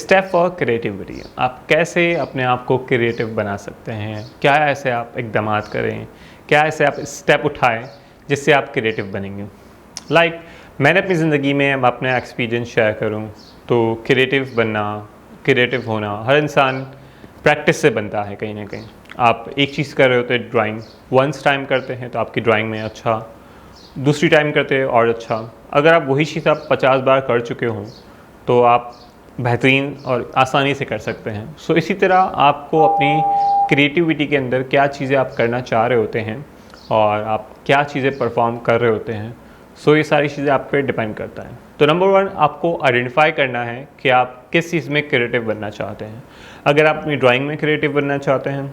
Step for creativity. आप कैसे अपने आप को क्रिएटिव बना सकते हैं? क्या ऐसे आप इक़दामात करें, क्या ऐसे आप स्टेप उठाएं जिससे आप क्रिएटिव बनेंगे? मैंने अपनी ज़िंदगी में अब अपना एक्सपीरियंस शेयर करूं तो क्रिएटिव बनना, क्रिएटिव होना हर इंसान प्रैक्टिस से बनता है। कहीं ना कहीं आप एक चीज़ कर रहे होते हैं, ड्राइंग वंस टाइम करते हैं तो आपकी ड्राइंग में अच्छा, दूसरी टाइम करते हैं और अच्छा। अगर आप वही चीज़ आप 50 बार कर चुके हों तो आप बेहतरीन और आसानी से कर सकते हैं। सो इसी तरह आपको अपनी क्रिएटिविटी के अंदर क्या चीज़ें आप करना चाह रहे होते हैं और आप क्या चीज़ें परफॉर्म कर रहे होते हैं, सो ये सारी चीज़ें आप पे डिपेंड करता है। तो नंबर 1 आपको आइडेंटिफाई करना है कि आप किस चीज़ में क्रिएटिव बनना चाहते हैं। अगर आप अपनी ड्राइंग में क्रिएटिव बनना चाहते हैं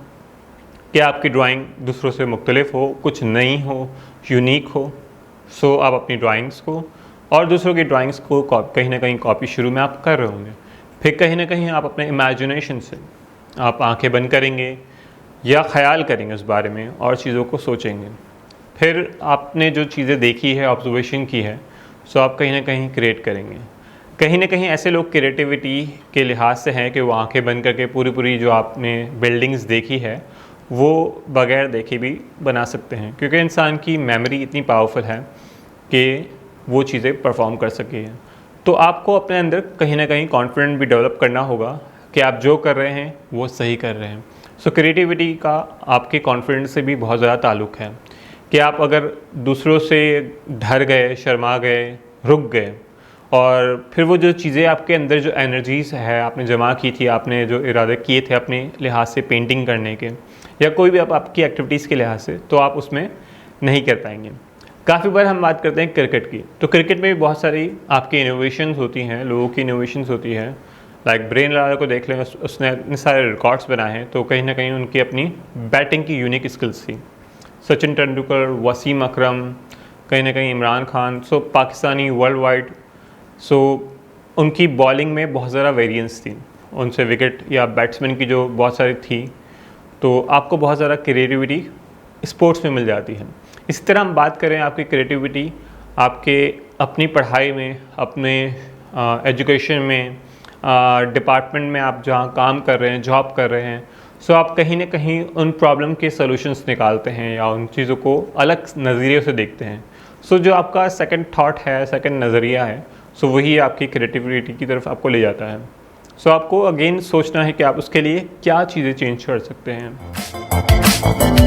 कि आपकी ड्राइंग दूसरों से मुख्तलिफ हो, कुछ नई हो, यूनिक हो, सो आप अपनी ड्राइंग्स को और दूसरों की ड्राइंग्स को कहीं ना कहीं कॉपी शुरू में आप कर रहे होंगे। फिर कहीं ना कहीं आप अपने इमेजिनेशन से आप आंखें बंद करेंगे या ख्याल करेंगे उस बारे में और चीज़ों को सोचेंगे। फिर आपने जो चीज़ें देखी है, ऑब्जर्वेशन की है, सो आप कहीं ना कहीं क्रिएट करेंगे। कहीं ना कहीं ऐसे लोग क्रिएटिविटी के लिहाज से हैं कि वो आंखें बंद करके पूरी जो आपने बिल्डिंग्स देखी है वो बग़ैर देखे भी बना सकते हैं, क्योंकि इंसान की मेमोरी इतनी पावरफुल है कि वो चीज़ें परफॉर्म कर सके हैं। तो आपको अपने अंदर कहीं ना कहीं कॉन्फिडेंट भी डेवलप करना होगा कि आप जो कर रहे हैं वो सही कर रहे हैं। सो क्रिएटिविटी का आपके कॉन्फिडेंस से भी बहुत ज़्यादा ताल्लुक़ है कि आप अगर दूसरों से डर गए, शर्मा गए, रुक गए और फिर वो जो चीज़ें आपके अंदर जो एनर्जीज़ है आपने जमा की थी, आपने जो इरादे किए थे अपने लिहाज से पेंटिंग करने के या कोई भी आपकी एक्टिविटीज़ के लिहाज से, तो आप उसमें नहीं कर पाएंगे। काफ़ी बार हम बात करते हैं क्रिकेट की, तो क्रिकेट में भी बहुत सारी आपकी इनोवेशंस होती हैं, लोगों की इनोवेशंस होती है। ब्रेन लारा को देख लें, उसने इतने सारे रिकॉर्ड्स बनाए हैं, तो कहीं ना कहीं उनकी अपनी बैटिंग की यूनिक स्किल्स थी। सचिन तेंदुलकर, वसीम अकरम, कहीं ना कहीं इमरान खान, सो पाकिस्तानी वर्ल्ड वाइड, सो उनकी बॉलिंग में बहुत ज़्यादा वेरिएंस थी, उनसे विकेट या बैट्समैन की जो बहुत सारी थी, तो आपको बहुत ज़्यादा क्रिएटिविटी स्पोर्ट्स में मिल जाती है। इसी तरह हम बात करें आपकी क्रिएटिविटी आपके अपनी पढ़ाई में, अपने एजुकेशन में, डिपार्टमेंट में आप जहाँ काम कर रहे हैं, जॉब कर रहे हैं, सो आप कहीं ना कहीं उन प्रॉब्लम के सॉल्यूशंस निकालते हैं या उन चीज़ों को अलग नज़रिए से देखते हैं। सो जो आपका सेकंड थॉट है, सेकंड नज़रिया है, सो वही आपकी क्रिएटिविटी की तरफ आपको ले जाता है। सो आपको अगेन सोचना है कि आप उसके लिए क्या चीज़ें चेंज कर सकते हैं।